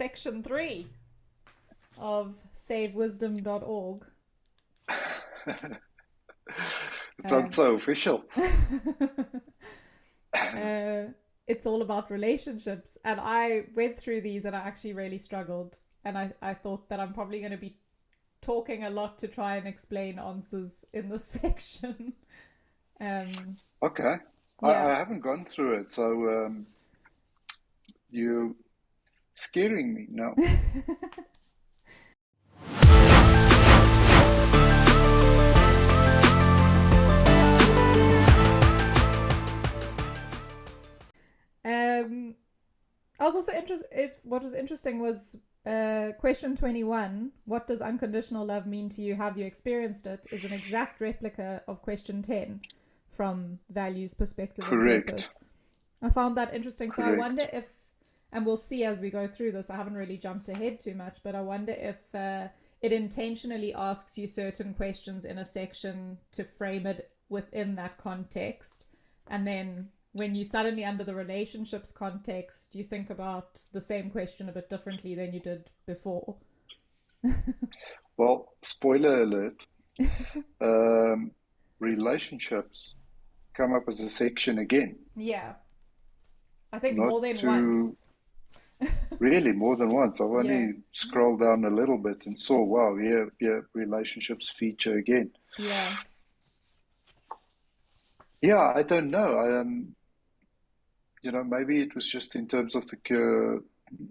section 3 of savewisdom.org. It sounds so official. uh, it's all about relationships. And I went through these and I actually really struggled. And I thought that I'm probably going to be talking a lot to try and explain answers in this section. um, Okay. yeah. I haven't gone through it, so you scaring me now. um, I was also interested. What was interesting was question 21. What does unconditional love mean to you? Have you experienced it? Is an exact replica of question 10 from values, perspective, and Correct. purpose. I found that interesting. So I wonder Correct. if, and we'll see as we go through this, I haven't really jumped ahead too much, but I wonder if it intentionally asks you certain questions in a section to frame it within that context. And then when you suddenly under the relationships context, you think about the same question a bit differently than you did before. Well, spoiler alert. Um, Relationships come up as a section again, Yeah, I think not more than to once. really more than once. I've Yeah, only scrolled down a little bit and saw, wow, yeah, relationships feature again. yeah, Yeah, I don't know. Maybe it was just in terms of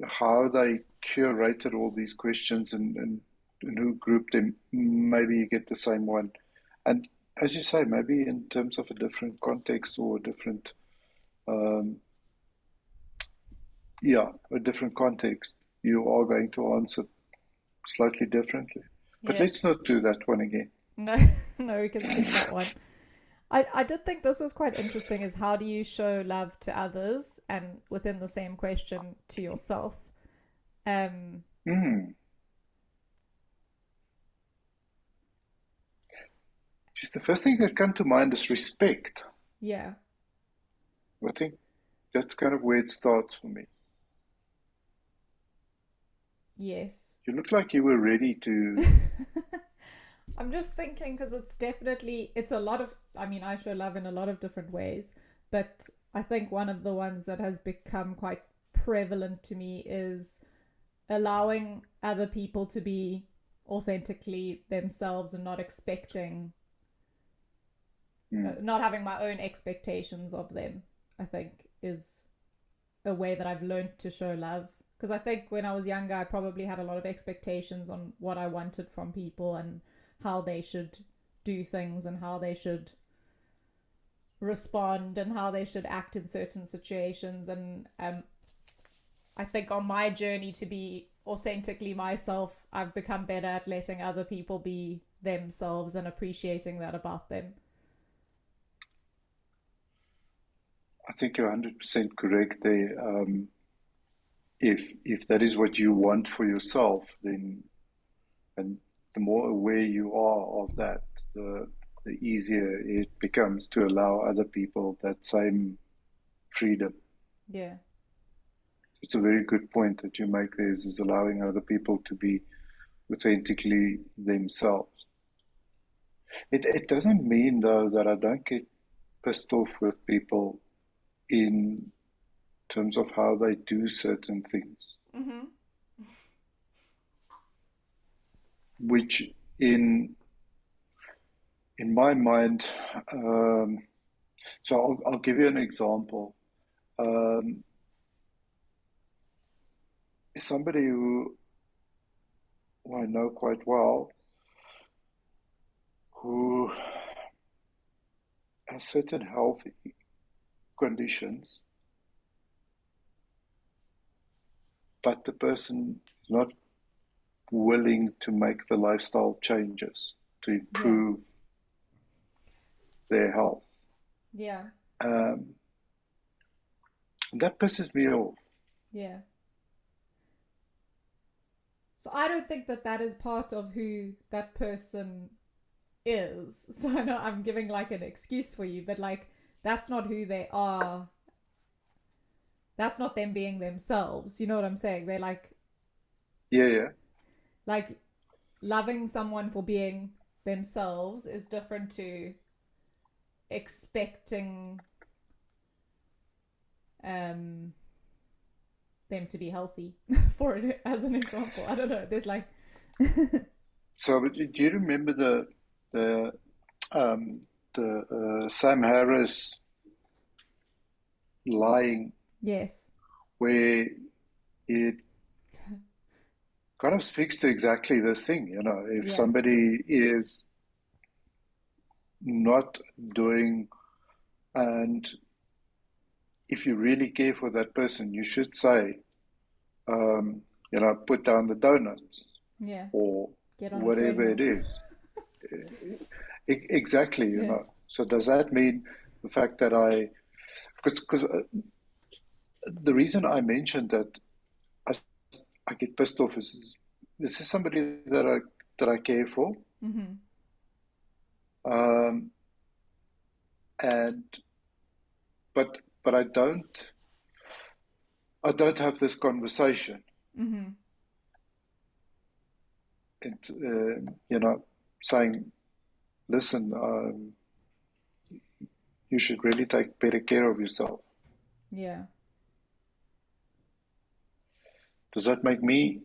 how they curated all these questions and who grouped them. Maybe you get the same one. And as you say, maybe in terms of a different context or um, a different context, you are going to answer slightly differently. But yeah. let's not do that one again. No, no, we can skip that one. I did think this was quite interesting is how do you show love to others and within the same question to yourself. Um Hmm. Just the first thing that comes to mind is respect. yeah. I think that's kind of where it starts for me. Yes. You look like you were ready to. I'm just thinking because it's a lot of, I mean, I show love in a lot of different ways, but I think one of the ones that has become quite prevalent to me is allowing other people to be authentically themselves and not expecting Hmm. not having my own expectations of them, I think, is a way that I've learned to show love. Because I think when I was younger, I probably had a lot of expectations on what I wanted from people and how they should do things and how they should respond and how they should act in certain situations. And I think on my journey to be authentically myself, I've become better at letting other people be themselves and appreciating that about them. I think you're 100% correct there. If that is what you want for yourself, then and the more aware you are of that, the easier it becomes to allow other people that same freedom. Yeah. It's a very good point that you make there is allowing other people to be authentically themselves. It doesn't mean though that I don't get pissed off with people in terms of how they do certain things, Mm-hmm. which in in my mind, um, so I'll give you an example. Um, Somebody who I know quite well, who has certain health conditions, but the person is not willing to make the lifestyle changes to Yeah. improve their health. Yeah. Um, and that pisses me off. Yeah. So I don't think that that is part of who that person is. So I know I'm giving like an excuse for you, but like that's not who they are. That's not them being themselves. You know what I'm saying? They're like Yeah, yeah. Like loving someone for being themselves is different to expecting um them to be healthy for it as an example. I don't know. There's like So, but do you remember the um, Sam Harris lying, yes. where it kind of speaks to exactly this thing? You know, if Yeah. somebody is not doing, and if you really care for that person, you should say, you know, put down the donuts Yeah. or Get on a whatever treadmill. it is. Exactly, you Yeah. know. So does that mean the fact that because the reason I mentioned that I, I get pissed off is this is somebody that I care for, Mm-hmm. um, and but I don't have this conversation, Mm-hmm. and you know, saying, listen, you should really take better care of yourself. Yeah. Does that make me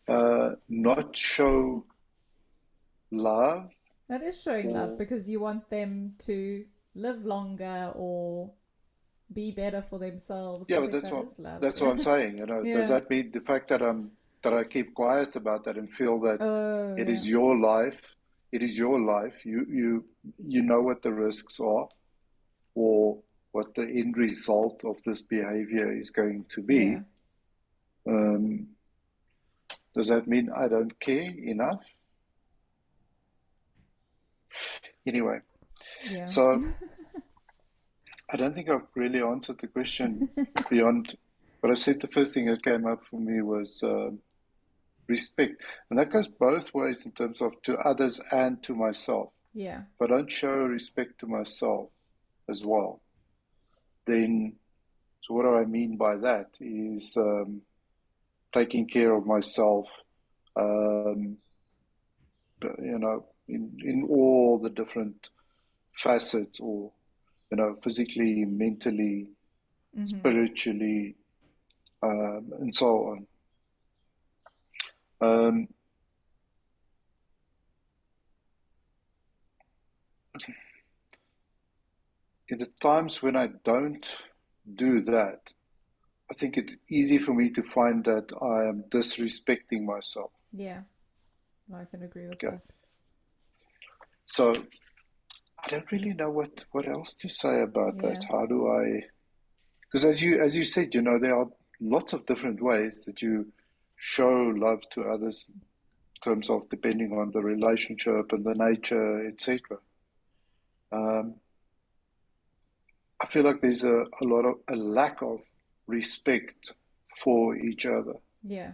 not show love? That is showing love Or because you want them to live longer or be better for themselves. yeah, I but think that's that what is love. that's what I'm saying. You know, does Yeah. that mean the fact that I keep quiet about that and feel that Oh, it yeah. is your life, it is your life. You know what the risks are, or what the end result of this behavior is going to Yeah. be. Um, does that mean I don't care enough? Anyway, Yeah. so I don't think I've really answered the question beyond what I said. The first thing that came up for me was respect. And that goes both ways in terms of to others and to myself. Yeah. If I don't show respect to myself as well, then, so what do I mean by that is taking care of myself, um, you know, in all the different facets, or, you know, physically, mentally, Mm-hmm. spiritually, and so on. Um, in the times when I don't do that, I think it's easy for me to find that I am disrespecting myself. Yeah. I can agree with Okay. that. So I don't really know what else to say about that. Yeah. How do I, because as you said, you know, there are lots of different ways that you show love to others in terms of depending on the relationship and the nature, etc. Um, I feel like there's a lot of a lack of respect for each other. Yeah.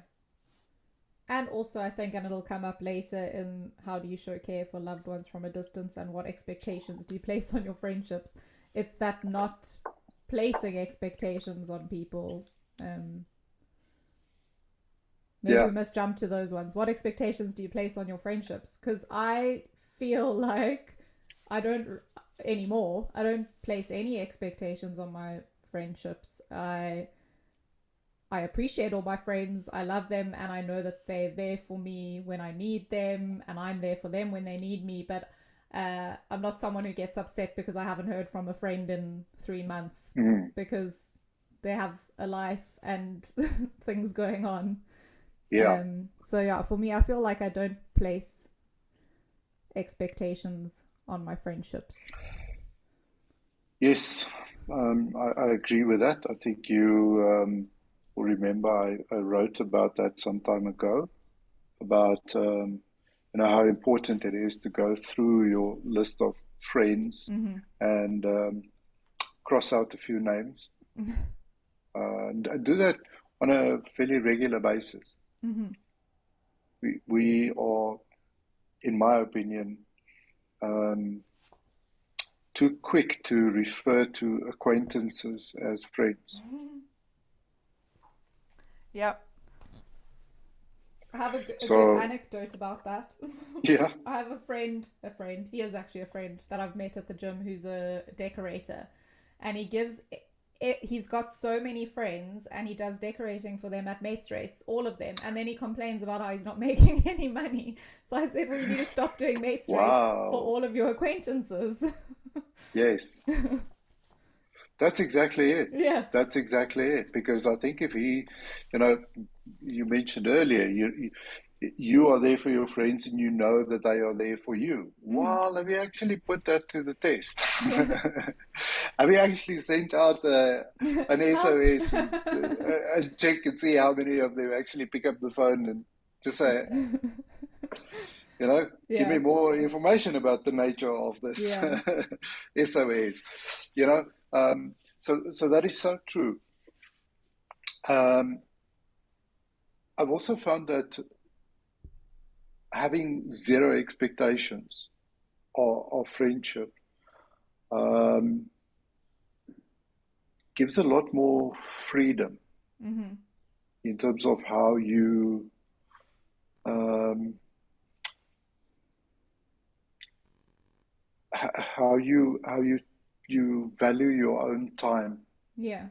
And also, I think, and it'll come up later in how do you show care for loved ones from a distance and what expectations do you place on your friendships. It's that not placing expectations on people. Um, Maybe Yeah, we must jump to those ones. What expectations do you place on your friendships? Because I feel like I don't anymore. I don't place any expectations on my friendships. I appreciate all my friends. I love them, and I know that they're there for me when I need them, and I'm there for them when they need me. But I'm not someone who gets upset because I haven't heard from a friend in 3 months mm, because they have a life and things going on. yeah, So yeah, for me, I feel like I don't place expectations on my friendships. yes, I agree with that. I think you will remember I wrote about that some time ago, about you know, how important it is to go through your list of friends Mm-hmm. and cross out a few names, and do that on a fairly regular basis. Mm-hmm. We are, in my opinion, um, too quick to refer to acquaintances as friends. Yeah. I have a good So, anecdote about that. yeah, I have he is actually a friend that I've met at the gym who's a decorator. And he's got so many friends and he does decorating for them at mates rates, all of them. And then he complains about how he's not making any money. So I said, well, you need to stop doing mates rates for wow, all of your acquaintances. yes, that's exactly it. Yeah. That's exactly it. Because I think if he, you know, you mentioned earlier, you are there for your friends and you know that they are there for you. Mm. Well, have you actually put that to the test? Yeah. Have you actually sent out an Help. SOS and check and see how many of them actually pick up the phone and just say, give me Yeah. more information about the nature of this Yeah. SOS. You know, so that is so true. Um, I've also found that having zero expectations of friendship um, gives a lot more freedom Mm-hmm. in terms of um, how you value your own time. Yeah.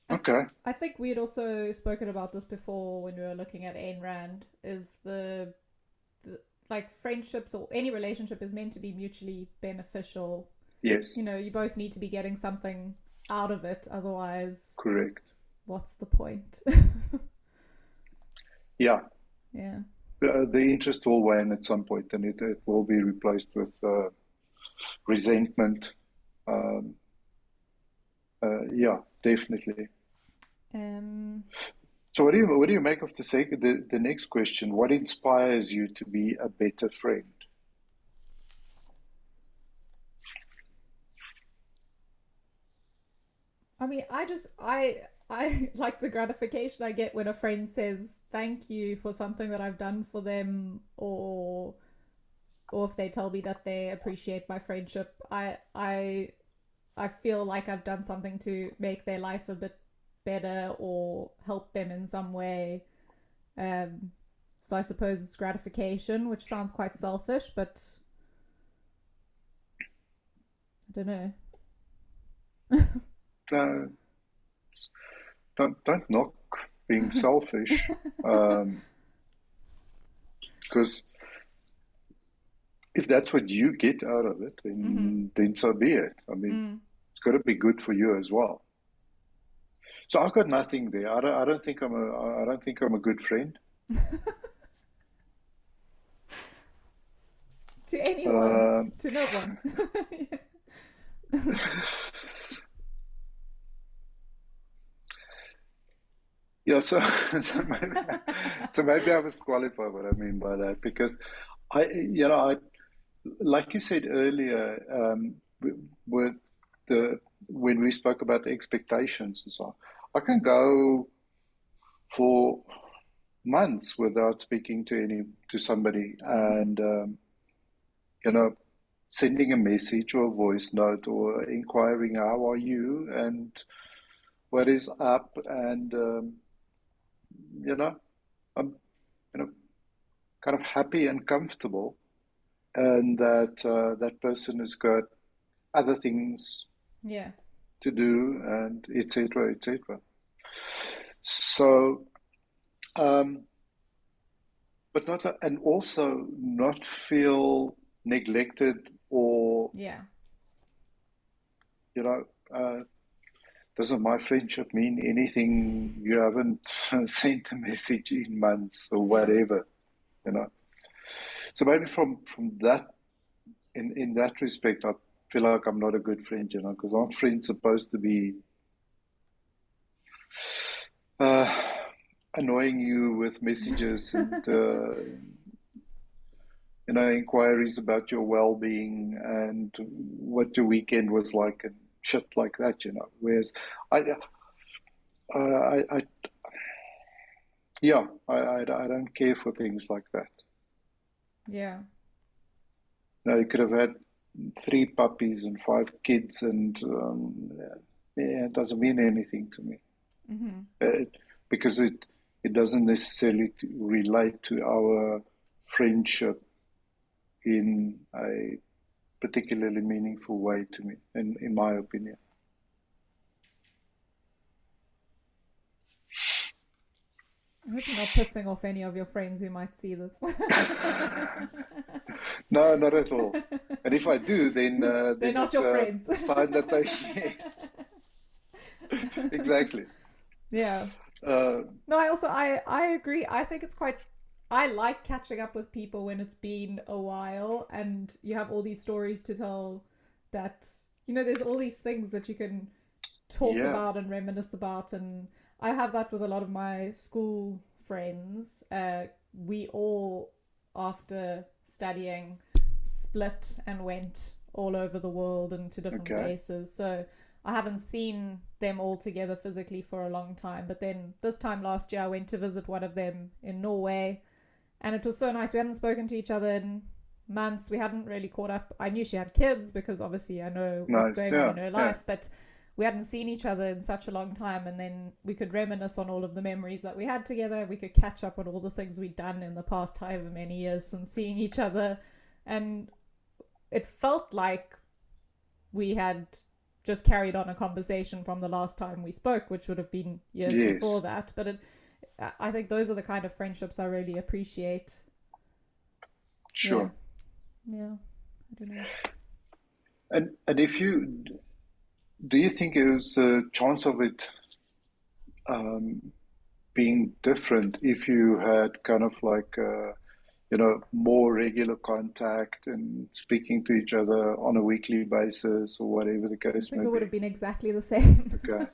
And Okay. I think we had also spoken about this before when we were looking at Ayn Rand, is the like friendships or any relationship is meant to be mutually beneficial. Yes. You both need to be getting something out of it, otherwise Correct. what's the point? Yeah. Yeah. The interest will wane at some point, and it will be replaced with resentment. Um, yeah, definitely. um So, what do you make of the next question? What inspires you to be a better friend? I mean, I like the gratification I get when a friend says thank you for something that I've done for them, or if they tell me that they appreciate my friendship. I feel like I've done something to make their life a bit better or help them in some way. Um, so I suppose it's gratification, which sounds quite selfish, but I don't know. Uh, don't knock being selfish, um, because if that's what you get out of it, Mm-hmm. then so be it. I mean, Mm. it's got to be good for you as well. So I've got nothing there. I don't think I'm a good friend. To anyone, Um, to no one. yeah, so so maybe I was qualified what I mean by that because I like you said earlier, with the when we spoke about the expectations and so on, I can go for months without speaking to somebody, Mm-hmm. and you know, sending a message or a voice note or inquiring how are you and what is up, and you know, I'm kind of happy and comfortable, and that person has got other things Yeah. to do, and etc. etc. So, um, but not and also not feel neglected or Yeah. you know. Doesn't my friendship mean anything? You haven't sent a message in months or Yeah. whatever, you know. So maybe from that in that respect, I feel like I'm not a good friend, because aren't friends supposed to be uh, annoying you with messages and inquiries about your well-being and what your weekend was like and shit like that. Whereas I, I yeah, I don't care for things like that. Yeah. You could have had three puppies and five kids, and yeah, it doesn't mean anything to me. Mm-hmm. it, because it doesn't necessarily relate to our friendship in a particularly meaningful way to me, in my opinion. I hope you're not pissing off any of your friends who might see this. No, not at all. And if I do, They're then not it's your friends. a sign that they exactly. Yeah. Uh, No, I agree. I think it's quite I like catching up with people when it's been a while and you have all these stories to tell that there's all these things that you can talk yeah. about and reminisce about, and I have that with a lot of my school friends. We all, after studying, split and went all over the world and to different Okay. places. So I haven't seen them all together physically for a long time. But then this time last year, I went to visit one of them in Norway, and it was so nice. We hadn't spoken to each other in months. We hadn't really caught up. I knew she had kids because obviously I know what's Nice. going on Yeah. in her Yeah. life, but we hadn't seen each other in such a long time. And then we could reminisce on all of the memories that we had together. We could catch up on all the things we'd done in the past however many years since seeing each other. And it felt like we had just carried on a conversation from the last time we spoke, which would have been years before Yes. that. But I think those are the kind of friendships I really appreciate. Yeah, Sure. yeah. I don't know. And if you do you think there's a chance of it um, being different if you had kind of like more regular contact and speaking to each other on a weekly basis or whatever the I case think may it would be? have been exactly the same. Okay.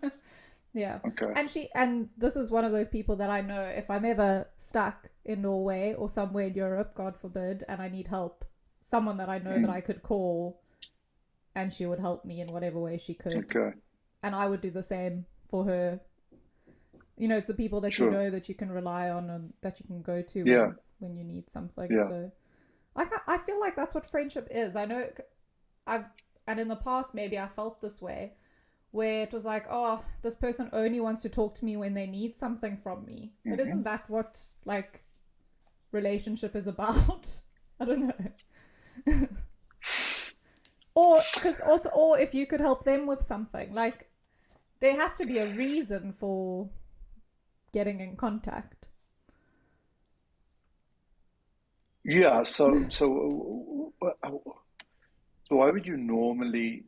Yeah. Okay. And this is one of those people that I know if I'm ever stuck in Norway or somewhere in Europe, God forbid, and I need help, someone that I know that Mm, I could call and she would help me in whatever way she could. okay. And I would do the same for her. It's the people that you Sure. know that you can rely on and that you can go to Yeah. when you need something. Yeah. So I feel like that's what friendship is. I know I've and in the past maybe I felt this way where it was like, oh, this person only wants to talk to me when they need something from me. But isn't Hmm. that what like relationship is about? I don't know. Or because also, or if you could help them with something, like there has to be a reason for getting in contact. Yeah. So why would you normally,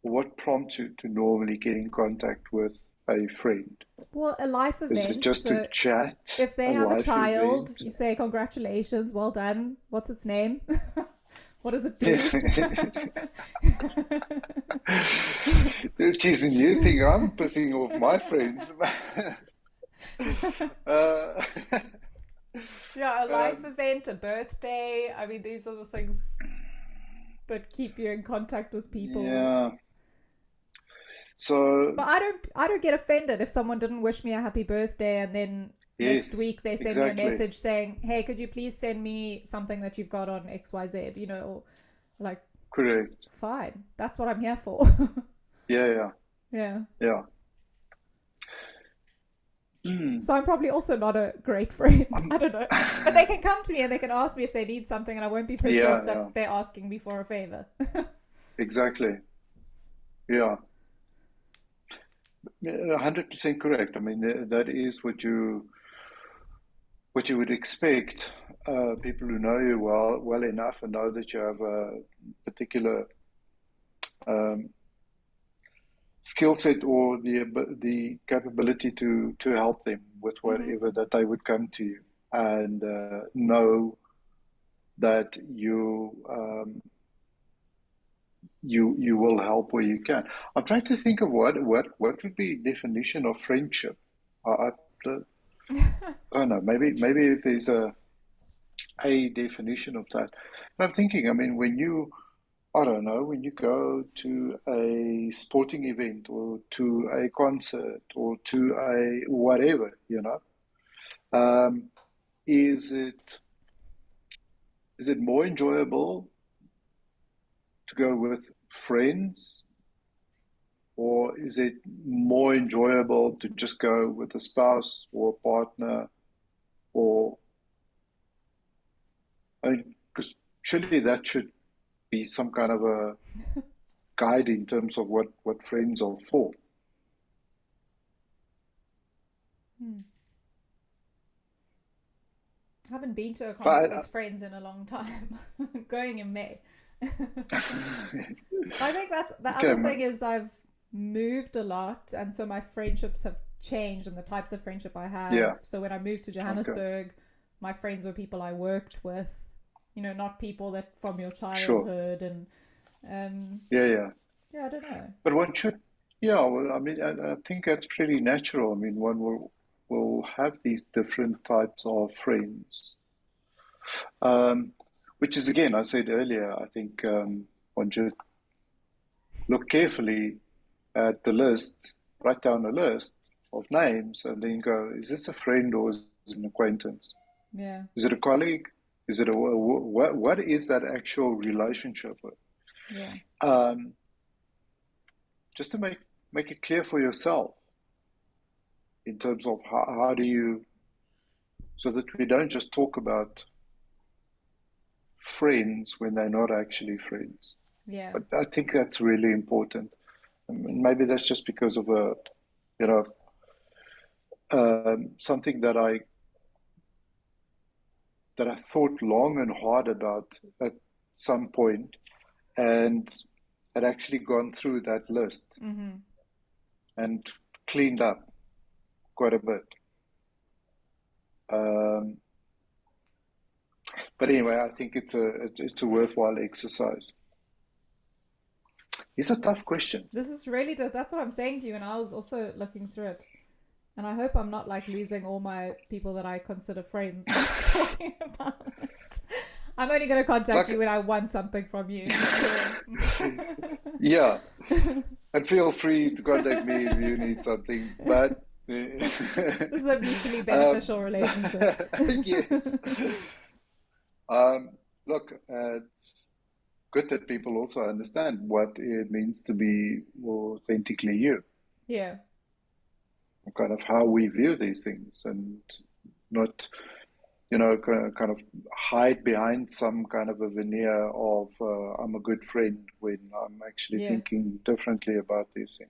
what prompts you to normally get in contact with a friend? Well, a life Is it event. just to So chat, if they a have a life child, event? you say congratulations, well done. What's its name? What does it do? Geez, and you think I'm pissing off my friends. uh, Yeah, a life um, event, a birthday. I mean, these are the things that keep you in contact with people. yeah. So, But I don't get offended if someone didn't wish me a happy birthday and then next yes, week they send me a exactly. message saying, "Hey, could you please send me something that you've got on XYZ?" Or like Correct. fine. That's what I'm here for. Yeah, yeah, Yeah. yeah. Mm. So I'm probably also not a great friend. I'm, I don't know. But they can come to me and they can ask me if they need something and I won't be pissed yeah, off yeah, that they're asking me for a favor. exactly. Yeah, 100% correct. I mean, that is what you would expect. People who know you well enough and know that you have a particular um, skill set or the capability to help them with Mm-hmm. whatever that they would come to you and know that you will help where you can. I'm trying to think of what would be definition of friendship. I don't know. Maybe if there's a definition of that. But I'm thinking. I mean, I don't know, when you go to a sporting event or to a concert or to a whatever, is it more enjoyable to go with friends or or is it more enjoyable to just go with a spouse or a partner, or I mean, because surely that should be some kind of a guide in terms of what friends are for. Hmm. I haven't been to a concert But with friends in a long time. Going in May. I think that's the okay, other thing is I've moved a lot, and so my friendships have changed and the types of friendship I have. yeah, So when I moved to okay, Johannesburg, my friends were people I worked with, not people that from your sure, childhood, and um, yeah, yeah. yeah, I don't know. But one should, yeah. Well, I mean, I think that's pretty natural. I mean, one will have these different types of friends, um, which is again, I said earlier. I think one should look carefully at the list, write down a list of names, and then go: is this a friend or is it an acquaintance? Yeah. Is it a colleague? Is it what is that actual relationship? Yeah. Um, just to make it clear for yourself in terms of how do you, so that we don't just talk about friends when they're not actually friends. Yeah. But I think that's really important. I mean, maybe that's just because of you know, something that I thought long and hard about at some point, and had actually gone through that list Mm-hmm. and cleaned up quite a bit. Um, but anyway, I think it's a worthwhile exercise. It's a tough question. This is really that's what I'm saying to you, and I was also looking through it. And I hope I'm not like losing all my people that I consider friends when I'm talking about it. I'm only going to contact Like, you when I want something from you. Cool. yeah, and feel free to contact me if you need something. But This is a mutually um, beneficial relationship. yes, um, look, it's good that people also understand what it means to be authentically you, Yeah. kind of how we view these things, and not, kind of hide behind some kind of a veneer of I'm a good friend when I'm actually Yeah. thinking differently about these things.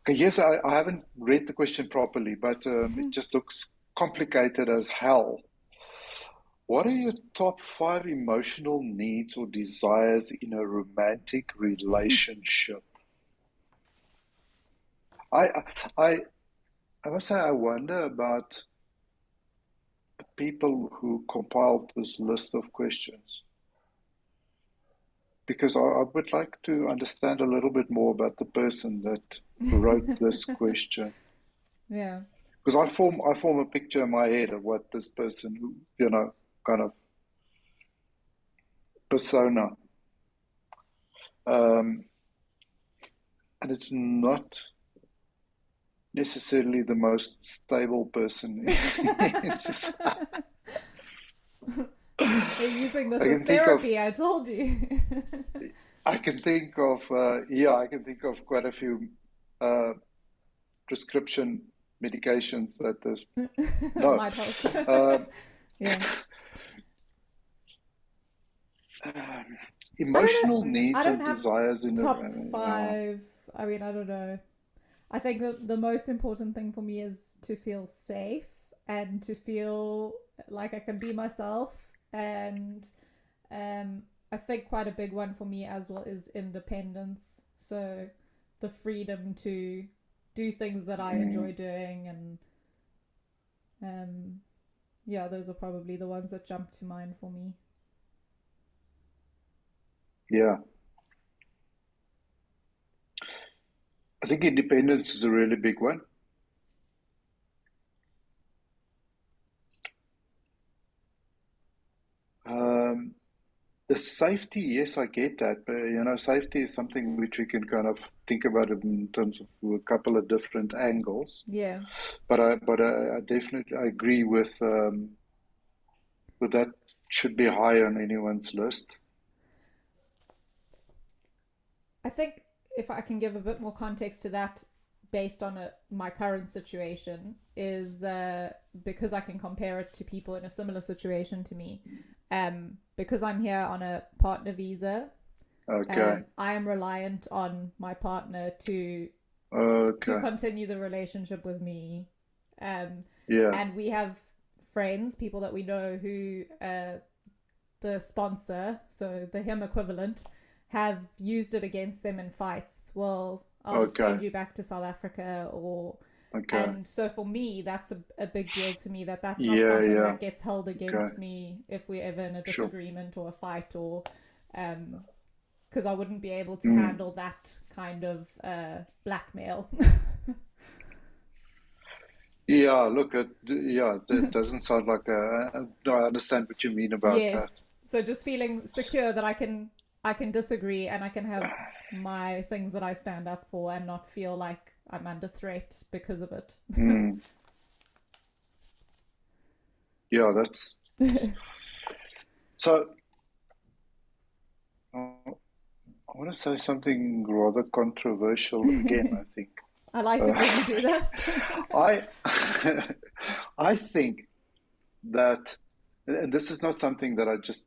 Okay, yes, I haven't read the question properly, but it just looks complicated as hell. What are your top five emotional needs or desires in a romantic relationship? I I I must say I wonder about people who compiled this list of questions, because I would like to understand a little bit more about the person that wrote this question. Yeah. Because I form a picture in my head of what this person, kind of persona, um, and it's not necessarily the most stable person in society. You're using I this as can think of therapy, I told you. I can think of yeah, I can think of quite a few uh, prescription medications that there's no. Might help. Um, Yeah. um, I don't emotional know. I needs don't and have desires in a top five. I mean, I don't know. I think that the most important thing for me is to feel safe and to feel like I can be myself. And um, I think quite a big one for me as well is independence. So the freedom to do things that I enjoy doing, and um, yeah, those are probably the ones that jump to mind for me. yeah, I think independence is a really big one. Um, the safety, yes, I get that, but safety is something which we can kind of think about it in terms of a couple of different angles. Yeah. But I definitely agree with that. Should be high on anyone's list. I think if I can give a bit more context to that based on my current situation, is because I can compare it to people in a similar situation to me. Because I'm here on a partner visa, Okay. I am reliant on my partner to Okay. continue the relationship with me. Um, Yeah. and we have friends, people that we know who the sponsor, so the him equivalent, have used it against them in fights. Well, I'll just send Okay. you back to South Africa, or Okay. and so for me, that's a big deal to me, that's not Yeah. something Yeah. that gets held Okay. against me if we're ever in a Sure. disagreement or a fight, or because I wouldn't be able to Mm. handle that kind of blackmail. Yeah. Look, yeah, that doesn't sound like a. No, I understand what you mean about that. Yes. So just feeling secure that I can disagree and I can have my things that I stand up for and not feel like I'm under threat because of it. Mm. Yeah. That's so. I want to say something rather controversial again, I think. I like it when you do Uh, that. I I think that, and this is not something that I just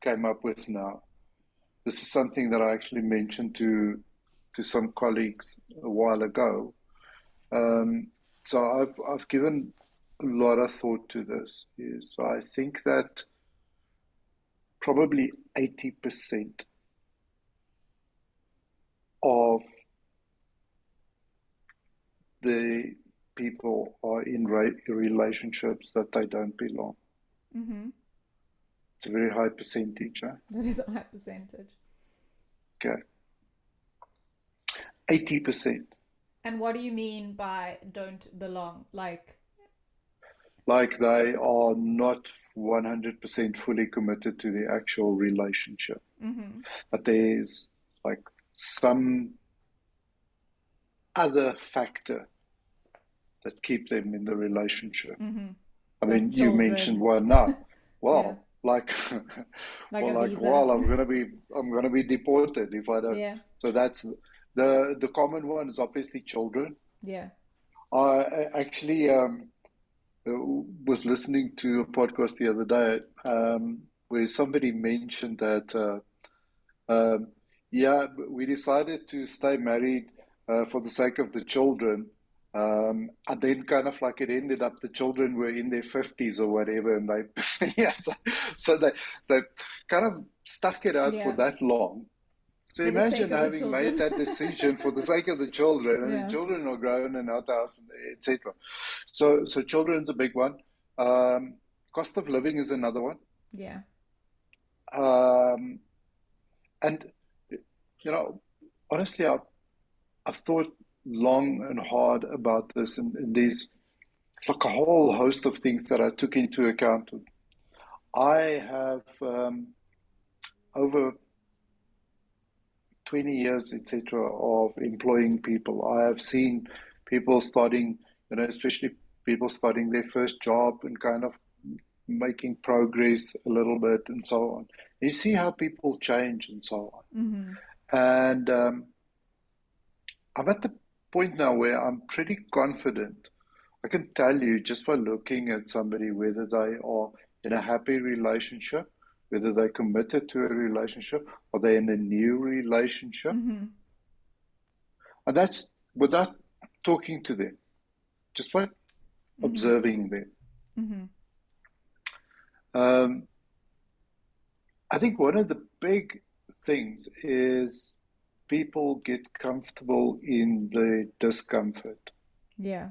came up with now. This is something that I actually mentioned to some colleagues a while ago. Um, so I've given a lot of thought to this. Is I think that probably 80% of the people are in relationships that they don't belong. Hmm. It's a very high percentage. Huh? That is a high percentage. Okay, 80%. And what do you mean by don't belong? Like, Like they are not 100% fully committed to the actual relationship. mm-hmm, But there's like some other factor that keep them in the relationship. mm-hmm, I like mean, you mentioned children. one now. Yeah, Well, like, like a well, like, visa. well, I'm gonna be deported if I don't. Yeah, So that's the common one is obviously children. yeah. I actually was listening to a podcast the other day where somebody mentioned that yeah, we decided to stay married for the sake of the children. And then kind of like it ended up the children were in their 50s or whatever, and they yeah, so they kind of stuck it out for Yeah, that long. So for the sake imagine of the having made children. that decision for the sake of the children, and the Yeah, children are grown and out the house, etc. So children's a big one. Um, Cost of living is another one. yeah. Um, and you know, honestly, I've thought long and hard about this, and there's it's like a whole host of things that I took into account. I have over 20 years, etc., of employing people. I have seen people starting, especially people starting their first job and kind of making progress a little bit and so on. You see how people change and so on. Mm-hmm. And I'm at the point now where I'm pretty confident. I can tell you just by looking at somebody whether they are in a happy relationship, whether they're committed to a relationship, or they're in a new relationship. Mm-hmm. And that's without talking to them, just by Mm-hmm. observing them. Mm-hmm. Um, I think one of the big things is people get comfortable in the discomfort. Yeah.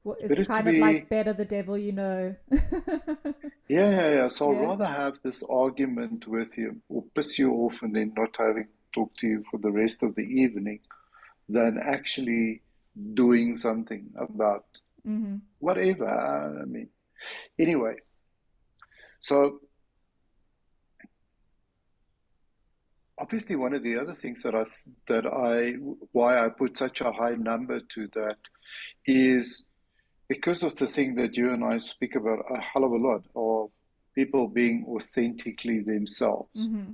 Well, It's it's better to kind of like be, better the devil you know. yeah, yeah, yeah. So I'd Yeah. rather have this argument with you or piss you off and then not having talked to you for the rest of the evening than actually doing something about Mm-hmm. whatever. I mean, anyway, so obviously one of the other things that I why I put such a high number to that is because of the thing that you and I speak about a hell of a lot of people being authentically themselves. Mm-hmm.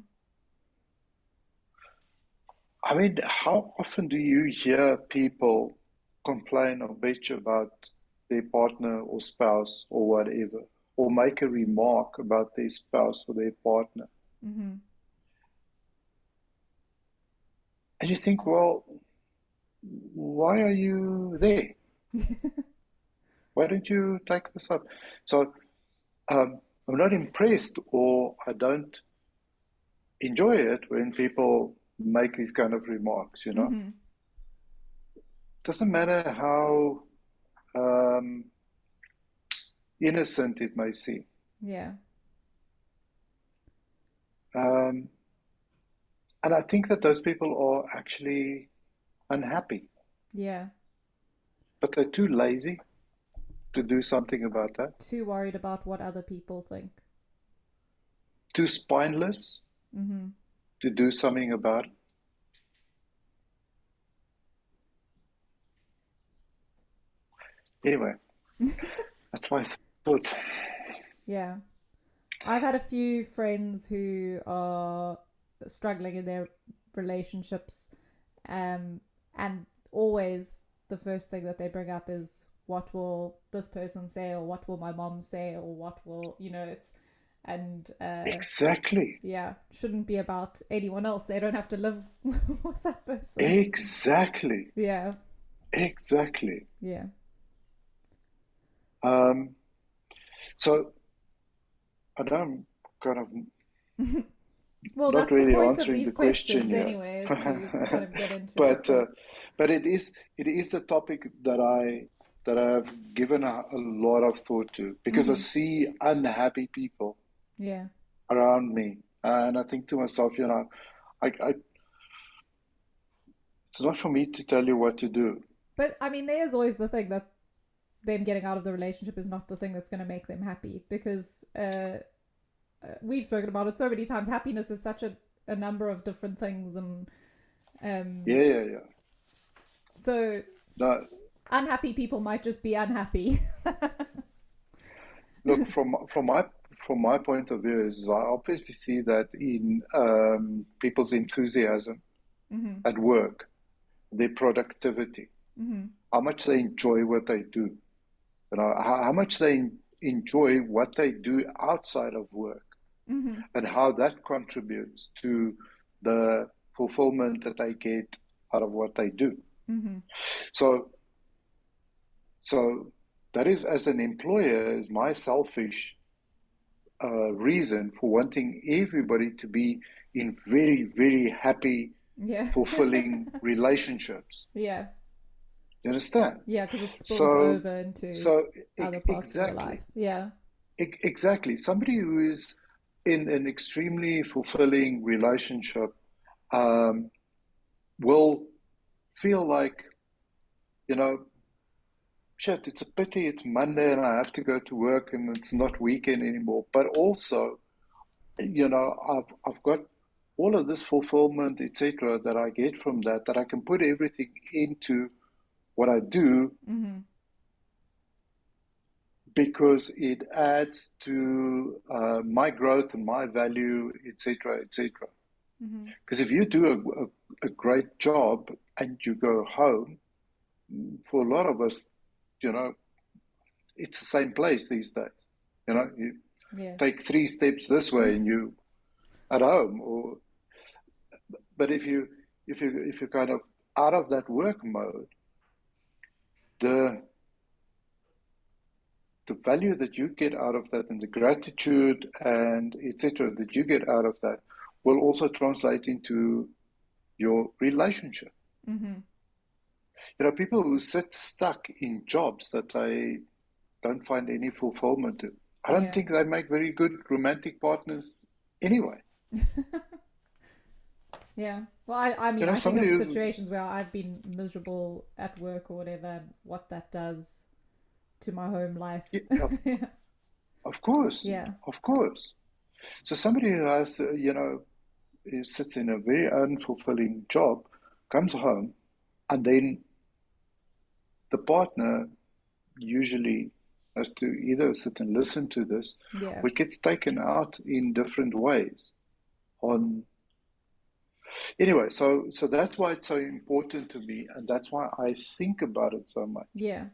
I mean, how often do you hear people complain or bitch about their partner or spouse or whatever, or make a remark about their spouse or their partner? Mm-hmm. And you think, well, why are you there? Why don't you take this up? So I'm not impressed, or I don't enjoy it when people make these kind of remarks, you know? Mm-hmm. Doesn't matter how um, innocent it may seem. Yeah. Um, and I think that those people are actually unhappy, Yeah. but they're too lazy to do something about that, Too worried about what other people think. too spineless Mm-hmm. to do something about it. Anyway, that's my thought. Yeah. I've had a few friends who are struggling in their relationships, um, and always the first thing that they bring up is what will this person say, or what will my mom say, or what will, it's, and Exactly. yeah, shouldn't be about anyone else. They don't have to live with that person. Exactly. Yeah, Exactly. yeah. Um, so I know I'm kind of Well, not that's the really point of answering these the question questions here. anyway, is to kind of get into their but thoughts. but it is a topic that I've given a lot of thought to, because I Mm-hmm. see unhappy people Yeah. around me, and I think to myself, it's not for me to tell you what to do. But I mean, there's always the thing that them getting out of the relationship is not the thing that's going to make them happy, because we've spoken about it so many times. Happiness is such a number of different things, and um, Yeah, yeah, yeah. so No, unhappy people might just be unhappy. look, from my point of view, is I obviously see that in people's enthusiasm Mm-hmm. at work, their productivity, Mm-hmm. how much they enjoy what they do, how much they enjoy what they do outside of work, Mm-hmm. and how that contributes to the fulfillment that they get out of what they do. Mm-hmm. So, so that is, as an employer, is my selfish reason for wanting everybody to be in very, very happy, Yeah. fulfilling relationships. Yeah. You understand? Yeah, because it spills So, over into so other parts of your life. exactly, Yeah. exactly. Somebody who is in an extremely fulfilling relationship um, will feel like, you know, shit, it's a pity it's Monday and I have to go to work and it's not weekend anymore. But also, I've got all of this fulfillment, etc., that I get from that I can put everything into what I do, Mm-hmm. because it adds to my growth and my value, etc., etc. Mm-hmm. Because if you do a great job and you go home, for a lot of us, you know, it's the same place these days. You Yeah. take three steps this way and you at home, or but if you're kind of out of that work mode, the the value that you get out of that, and the gratitude and etc. that you get out of that, will also translate into your relationship. Mm-hmm. People who sit stuck in jobs that they don't find any fulfillment to, I don't Yeah. think they make very good romantic partners anyway. Yeah. Well, I mean, I think Somebody of who, situations where I've been miserable at work or whatever, and what that does to my home life. yeah, of course, Yeah. of course. So somebody who has, who sits in a very unfulfilling job, comes home, and then the partner usually has to either sit and listen to this, Yeah. which gets taken out in different ways on, Anyway, so that's why it's so important to me, and that's why I think about it so much. Yeah.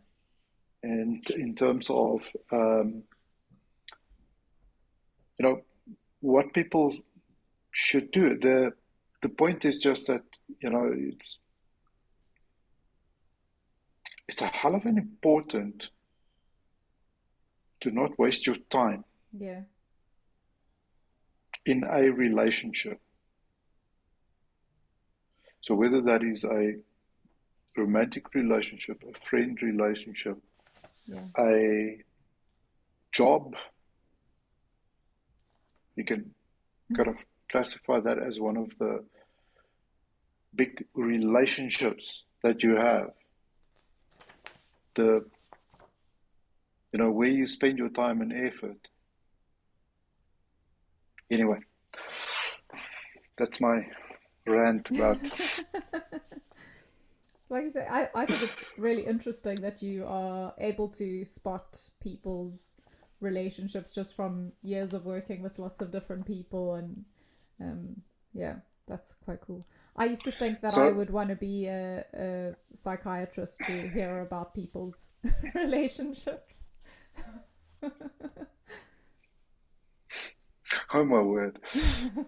And in terms of you know what people should do, the point is just that it's a hell of an important to not waste your time Yeah. in a relationship. So whether that is a romantic relationship, a friend relationship, Yeah. a job, you can kind of classify that as one of the big relationships that you have. The where you spend your time and effort. Anyway, that's my rant about. Like I say, I think it's really interesting that you are able to spot people's relationships just from years of working with lots of different people, and yeah, that's quite cool. I used to think that I So, would want to be a psychiatrist to hear about people's relationships. oh my word,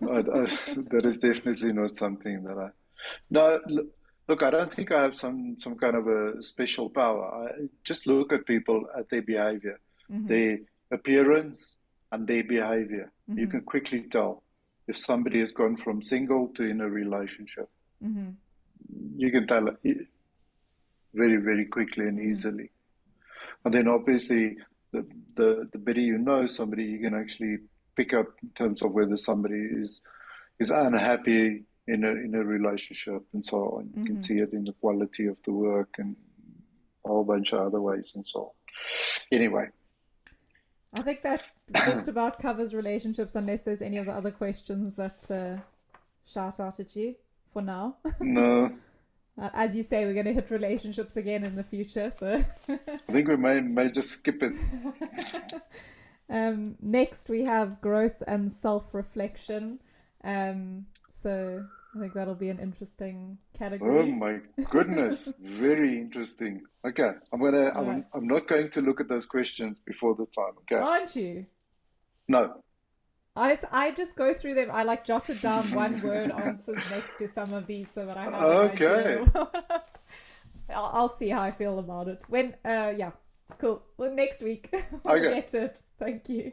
that is definitely not something that I. No, look, I don't think I have some kind of a special power. I just look at people at their behavior, Mm-hmm. their appearance, and their behavior. You Mm-hmm. can quickly tell if somebody has gone from single to in a relationship. Mm-hmm. You can tell it very, very quickly and Mm-hmm. easily. And then obviously, the better you know somebody, you can actually pick up in terms of whether somebody is unhappy in a relationship and so on. You can Mm-hmm. see it in the quality of the work and a whole bunch of other ways and so on. Anyway, I think that just about covers relationships, unless there's any of the other questions that shout out at you for now. no, As you say, we're going to hit relationships again in the future. So, I think we may just skip it. next we have growth and self-reflection. So I think that'll be an interesting Oh category. my goodness, very interesting. Okay, All right, I'm not going to look at those questions before the time. Okay, aren't you? no. I just go through them. I like jotted down one word answers next to some of these so that I have an idea. Okay, I'll see how I feel about it. Yeah, cool. Well, next week we'll okay. get to it. Thank you.